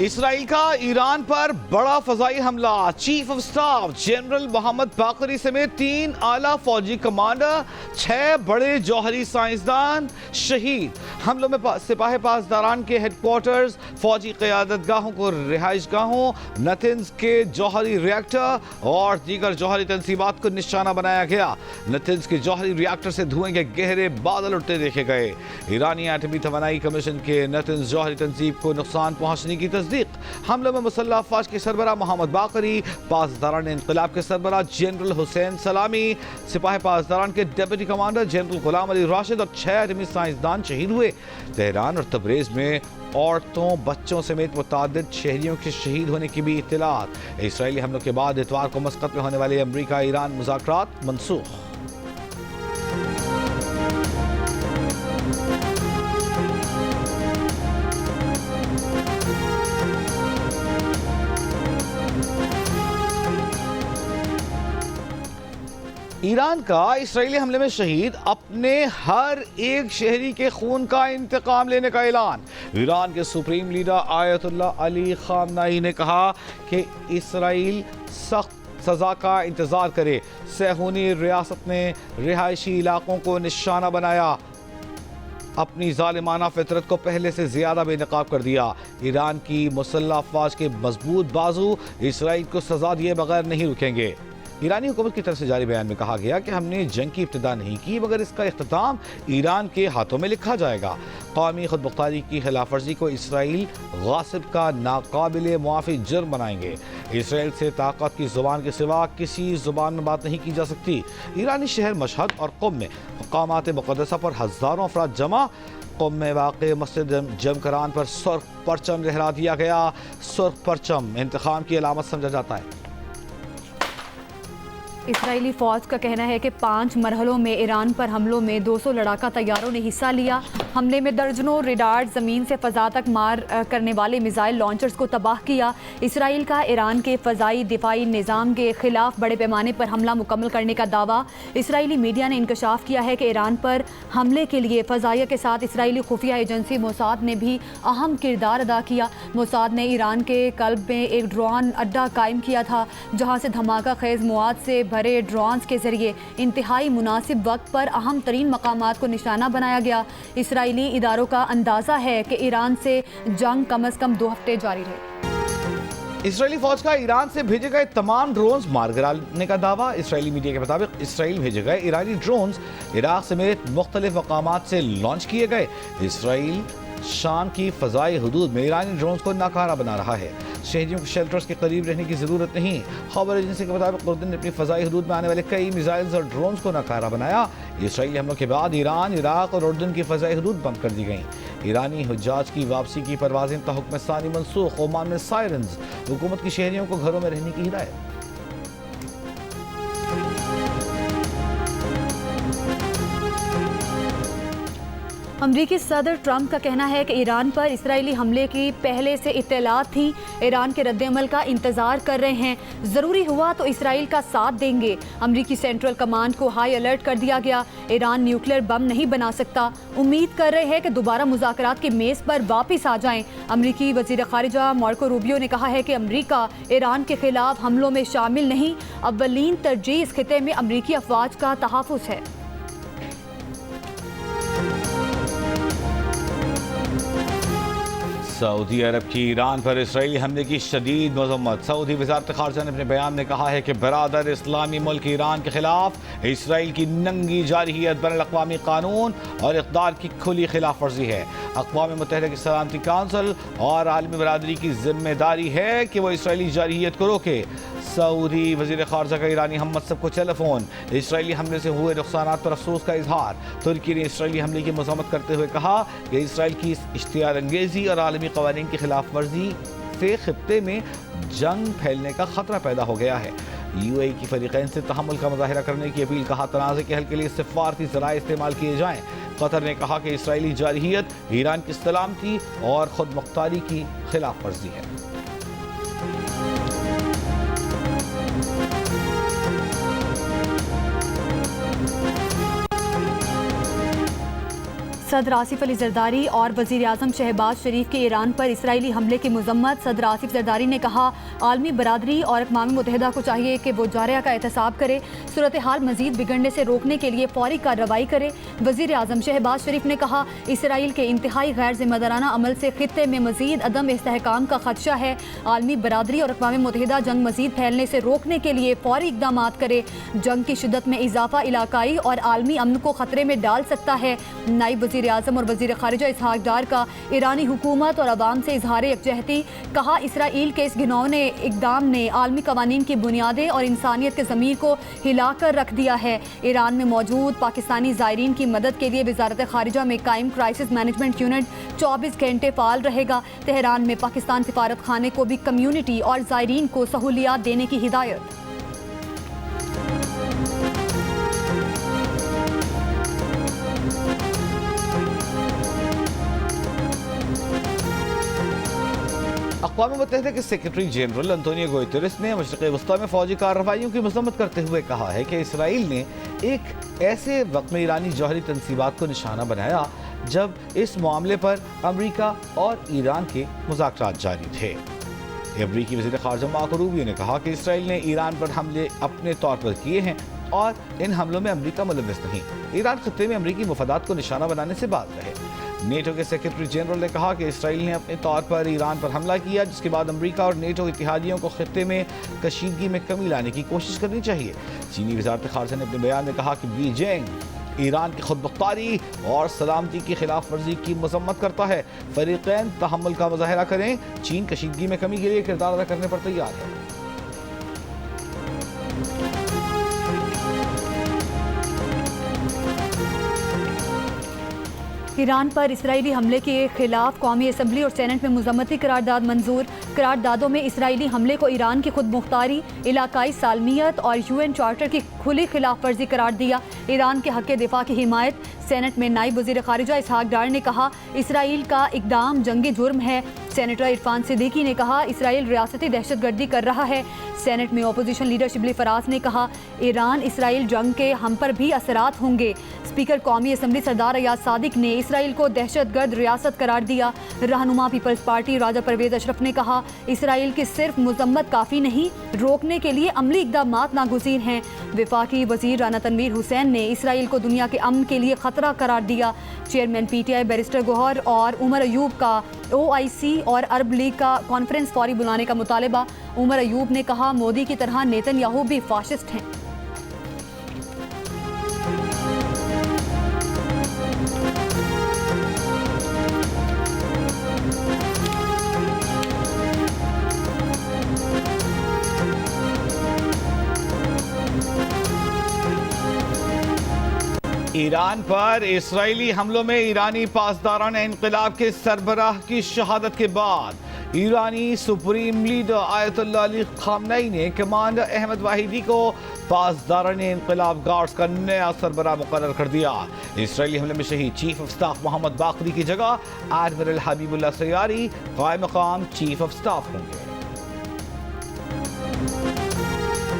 اسرائیل کا ایران پر بڑا فضائی حملہ، چیف آف سٹاف جنرل محمد باقری سمیت 3 اعلیٰ فوجی کمانڈر، 6 بڑے جوہری سائنسدان شہید۔ حملوں میں سپاہ پاسداران کے ہیڈ کوارٹرز، فوجی قیادت گاہوں کو رہائش گاہوں، نتنز کے جوہری ریاکٹر اور دیگر جوہری تنصیبات کو نشانہ بنایا گیا۔ نتنز کے جوہری ریاکٹر سے دھوئیں کے گہرے بادل اٹھتے دیکھے گئے۔ ایرانی ایٹمی توانائی کمیشن کے نتنز جوہری تنصیب کو نقصان پہنچنے کی تصدیق۔ حملوں میں مسلح افواج کے سربراہ محمد باقری، پاسداران انقلاب کے سربراہ جنرل حسین سلامی، سپاہ پاسداران کے ڈپٹی کمانڈر جنرل غلام علی راشد اور 6 ایٹمی سائنسدان شہید ہوئے۔ تہران اور تبریز میں عورتوں، بچوں سمیت متعدد شہریوں کے شہید ہونے کی بھی اطلاعات۔ اسرائیلی حملوں کے بعد اتوار کو مسقط میں ہونے والے امریکہ ایران مذاکرات منسوخ۔ ایران کا اسرائیلی حملے میں شہید، اپنے ہر ایک شہری کے خون کا انتقام لینے کا اعلان۔ ایران کے سپریم لیڈر آیت اللہ علی خامنائی نے کہا کہ اسرائیل سخت سزا کا انتظار کرے۔ صہیونی ریاست نے رہائشی علاقوں کو نشانہ بنایا، اپنی ظالمانہ فطرت کو پہلے سے زیادہ بے نقاب کر دیا۔ ایران کی مسلح افواج کے مضبوط بازو اسرائیل کو سزا دیے بغیر نہیں رکیں گے۔ ایرانی حکومت کی طرف سے جاری بیان میں کہا گیا کہ ہم نے جنگ کی ابتدا نہیں کی، مگر اس کا اختتام ایران کے ہاتھوں میں لکھا جائے گا۔ قومی خود مختاری کی خلاف ورزی کو اسرائیل غاصب کا ناقابل معافی جرم بنائیں گے۔ اسرائیل سے طاقت کی زبان کے سوا کسی زبان میں بات نہیں کی جا سکتی۔ ایرانی شہر مشہد اور قم میں مقامات مقدسہ پر ہزاروں افراد جمع۔ قم میں واقع مسجد جمکران پر سرخ پرچم لہرا دیا گیا۔ سرخ پرچم انتقام کی علامت سمجھا جاتا ہے۔ اسرائیلی فوج کا کہنا ہے کہ 5 مرحلوں میں ایران پر حملوں میں 200 لڑاکا طیاروں نے حصہ لیا۔ حملے میں درجنوں ریڈار زمین سے فضا تک مار کرنے والے میزائل لانچرز کو تباہ کیا۔ اسرائیل کا ایران کے فضائی دفاعی نظام کے خلاف بڑے پیمانے پر حملہ مکمل کرنے کا دعویٰ۔ اسرائیلی میڈیا نے انکشاف کیا ہے کہ ایران پر حملے کے لیے فضائیہ کے ساتھ اسرائیلی خفیہ ایجنسی موساد نے بھی اہم کردار ادا کیا۔ موساد نے ایران کے قلب میں ایک ڈرون اڈہ قائم کیا تھا، جہاں سے دھماکہ خیز مواد سے بڑے ڈرونز کے ذریعے انتہائی مناسب وقت پر اہم ترین مقامات کو نشانہ بنایا گیا۔ اسرائیلی اداروں کا اندازہ ہے کہ ایران سے جنگ کم از کم 2 ہفتے جاری رہے۔ اسرائیلی فوج کا ایران سے بھیجے گئے تمام ڈرونز مار گرانے کا دعویٰ۔ اسرائیلی میڈیا کے مطابق اسرائیل بھیجے گئے ایرانی ڈرونز عراق سمیت مختلف مقامات سے لانچ کیے گئے۔ اسرائیل شام کی فضائی حدود میں ایرانی ڈرونز کو ناکارہ بنا رہا ہے۔ شہریوں کو شیلٹرز کے قریب رہنے کی ضرورت نہیں۔ خبر ایجنسی کے مطابق اردن نے اپنی فضائی حدود میں آنے والے کئی میزائلز اور ڈرونز کو ناکارہ بنایا۔ اسرائیلی حملوں کے بعد ایران، عراق اور اردن کی فضائی حدود بند کر دی گئیں۔ ایرانی حجاج کی واپسی کی پروازیں تا حکم ثانی منسوخ۔ عمان میں سائرنز، حکومت کی شہریوں کو گھروں میں رہنے کی ہدایت۔ امریکی صدر ٹرمپ کا کہنا ہے کہ ایران پر اسرائیلی حملے کی پہلے سے اطلاعات تھیں، ایران کے رد عمل کا انتظار کر رہے ہیں، ضروری ہوا تو اسرائیل کا ساتھ دیں گے۔ امریکی سینٹرل کمانڈ کو ہائی الرٹ کر دیا گیا، ایران نیوکلیر بم نہیں بنا سکتا، امید کر رہے ہیں کہ دوبارہ مذاکرات کی میز پر واپس آ جائیں۔ امریکی وزیر خارجہ مارکو روبیو نے کہا ہے کہ امریکہ ایران کے خلاف حملوں میں شامل نہیں، اولین ترجیح اس خطے میں امریکی افواج کا تحفظ ہے۔ سعودی عرب کی ایران پر اسرائیلی حملے کی شدید مذمت۔ سعودی وزارت خارجہ نے اپنے بیان میں کہا ہے کہ برادر اسلامی ملک ایران کے خلاف اسرائیل کی ننگی جارحیت بین الاقوامی قانون اور اقدار کی کھلی خلاف ورزی ہے۔ اقوام متحدہ کی سلامتی کونسل اور عالمی برادری کی ذمہ داری ہے کہ وہ اسرائیلی جارحیت کو روکے۔ سعودی وزیر خارجہ کا ایرانی ہم منصب کو ٹیلی فون۔ اسرائیلی حملے سے ہوئے نقصانات پر افسوس کا اظہار۔ ترکی نے اسرائیلی حملے کی مذمت کرتے ہوئے کہا کہ اسرائیل کی اشتعال انگیزی اور عالمی قوانین کی خلاف ورزی سے خطے میں جنگ پھیلنے کا خطرہ پیدا ہو گیا ہے۔ یو اے ای کی فریقین سے تحمل کا مظاہرہ کرنے کی اپیل، کہا تنازع کے حل کے لیے سفارتی ذرائع استعمال کیے جائیں۔ قطر نے کہا کہ اسرائیلی جارحیت ایران کی سلامتی اور خود مختاری کی خلاف ورزی ہے۔ صدر آصف علی زرداری اور وزیر اعظم شہباز شریف کے ایران پر اسرائیلی حملے کی مذمت۔ صدر آصف زرداری نے کہا عالمی برادری اور اقوام متحدہ کو چاہیے کہ وہ جارحہ کا احتساب کرے، صورتحال مزید بگڑنے سے روکنے کے لیے فوری کارروائی کرے۔ وزیر اعظم شہباز شریف نے کہا اسرائیل کے انتہائی غیر ذمہ دارانہ عمل سے خطے میں مزید عدم استحکام کا خدشہ ہے۔ عالمی برادری اور اقوام متحدہ جنگ مزید پھیلنے سے روکنے کے لیے فوری اقدامات کرے۔ جنگ کی شدت میں اضافہ علاقائی اور عالمی امن کو خطرے میں ڈال سکتا ہے۔ نائب وزیر اعظم اور وزیر خارجہ اسحاق ڈار کا ایرانی حکومت اور عوام سے اظہار یکجہتی۔ کہا اسرائیل کے اس گھناؤنے اقدام نے عالمی قوانین کی بنیادیں اور انسانیت کے ضمیر کو ہلا کر رکھ دیا ہے۔ ایران میں موجود پاکستانی زائرین کی مدد کے لیے وزارت خارجہ میں قائم کرائسس مینجمنٹ یونٹ 24 گھنٹے فعال رہے گا۔ تہران میں پاکستان سفارت خانے کو بھی کمیونٹی اور زائرین کو سہولیات دینے کی ہدایت۔ اقوام متحدہ کے سیکرٹری جنرل انطونیو گوئٹرس نے مشرق وسطیٰ میں فوجی کارروائیوں کی مذمت کرتے ہوئے کہا ہے کہ اسرائیل نے ایک ایسے وقت میں ایرانی جوہری تنصیبات کو نشانہ بنایا جب اس معاملے پر امریکہ اور ایران کے مذاکرات جاری تھے۔ امریکی وزیر خارجہ مارکو روبیو نے کہا کہ اسرائیل نے ایران پر حملے اپنے طور پر کیے ہیں اور ان حملوں میں امریکہ ملوث نہیں۔ ایران خطے میں امریکی مفادات کو نشانہ بنانے سے باز رہے۔ نیٹو کے سیکرٹری جنرل نے کہا کہ اسرائیل نے اپنے طور پر ایران پر حملہ کیا، جس کے بعد امریکہ اور نیٹو اتحادیوں کو خطے میں کشیدگی میں کمی لانے کی کوشش کرنی چاہیے۔ چینی وزارت خارجہ نے اپنے بیان میں کہا کہ بیجنگ ایران کی خود مختاری اور سلامتی کی خلاف ورزی کی مذمت کرتا ہے۔ فریقین تحمل کا مظاہرہ کریں، چین کشیدگی میں کمی کے لیے کردار ادا کرنے پر تیار ہے۔ ایران پر اسرائیلی حملے کے خلاف قومی اسمبلی اور سینٹ میں مذمتی قرارداد منظور۔ قراردادوں میں اسرائیلی حملے کو ایران کی خود مختاری، علاقائی سالمیت اور UN چارٹر کی کھلی خلاف ورزی قرار دیا۔ ایران کے حق دفاع کی حمایت۔ سینٹ میں نائب وزیر خارجہ اسحاق ڈار نے کہا اسرائیل کا اقدام جنگی جرم ہے۔ سینیٹر عرفان صدیقی نے کہا اسرائیل ریاستی دہشت گردی کر رہا ہے۔ سینٹ میں اپوزیشن لیڈر شبلی فراز نے کہا ایران اسرائیل جنگ کے ہم پر بھی اثرات ہوں گے۔ اسپیکر قومی اسمبلی سردار ایاز صادق نے اسرائیل کو دہشت گرد ریاست قرار دیا۔ رہنما پیپلز پارٹی راجہ پرویز اشرف نے کہا اسرائیل کی صرف مذمت کافی نہیں، روکنے کے لیے عملی اقدامات ناگزیر ہیں۔ وفاقی وزیر رانا تنویر حسین نے اسرائیل کو دنیا کے امن کے لیے خطرہ قرار دیا۔ چیئرمین PTI بیرسٹر گوہر اور عمر ایوب کا OIC اور عرب لیگ کا کانفرنس فوری بلانے کا مطالبہ۔ عمر ایوب نے کہا مودی کی طرح نیتن یاہو بھی فاشسٹ ہیں۔ ایران پر اسرائیلی حملوں میں ایرانی پاسداران انقلاب کے سربراہ کی شہادت کے بعد ایرانی سپریم لیڈر آیت اللہ علی خامنئی نے کمانڈر احمد واحدی کو پاسداران انقلاب گارڈز کا نیا سربراہ مقرر کر دیا۔ اسرائیلی حملے میں شہید چیف آف سٹاف محمد باقری کی جگہ ایڈمرل حبیب اللہ سیاری قائم مقام چیف آف سٹاف ہوں گے۔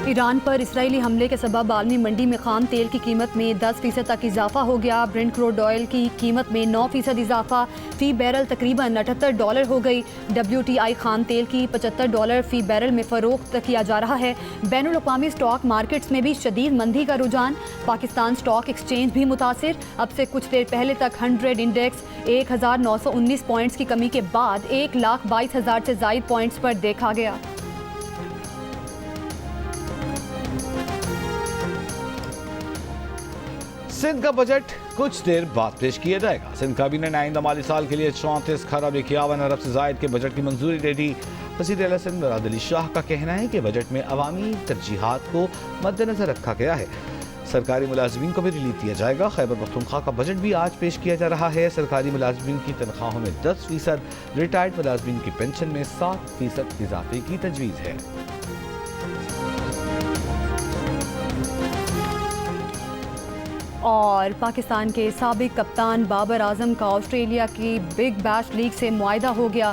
ایران پر اسرائیلی حملے کے سبب عالمی منڈی میں خام تیل کی قیمت میں 10% تک اضافہ ہو گیا۔ برنٹ کروڈ آئل کی قیمت میں 9% اضافہ، فی بیرل تقریباً $78 ہو گئی۔ WTI خام تیل کی $75 فی بیرل میں فروخت کیا جا رہا ہے۔ بین الاقوامی سٹاک مارکیٹس میں بھی شدید مندی کا رجحان۔ پاکستان سٹاک ایکسچینج بھی متاثر۔ اب سے کچھ دیر پہلے تک 100 انڈیکس 1919 پوائنٹس کی کمی کے بعد 1,22,000 سے زائد پوائنٹس پر دیکھا گیا۔ سندھ کا بجٹ کچھ دیر بعد پیش کیا جائے گا۔ سندھ کابینہ نے آئندہ مالی سال کے لیے 34,51 ارب سے زائد کے بجٹ کی منظوری دے دی۔ وزیر اعلیٰ سندھ مراد علی شاہ کا کہنا ہے کہ بجٹ میں عوامی ترجیحات کو مد نظر رکھا گیا ہے۔ سرکاری ملازمین کو بھی ریلیف دیا جائے گا۔ خیبر پختونخوا کا بجٹ بھی آج پیش کیا جا رہا ہے۔ سرکاری ملازمین کی تنخواہوں میں 10%، ریٹائرڈ ملازمین کی پینشن میں 7% اضافے کی تجویز ہے۔ اور پاکستان کے سابق کپتان بابر اعظم کا آسٹریلیا کی بگ بیش لیگ سے معاہدہ ہو گیا۔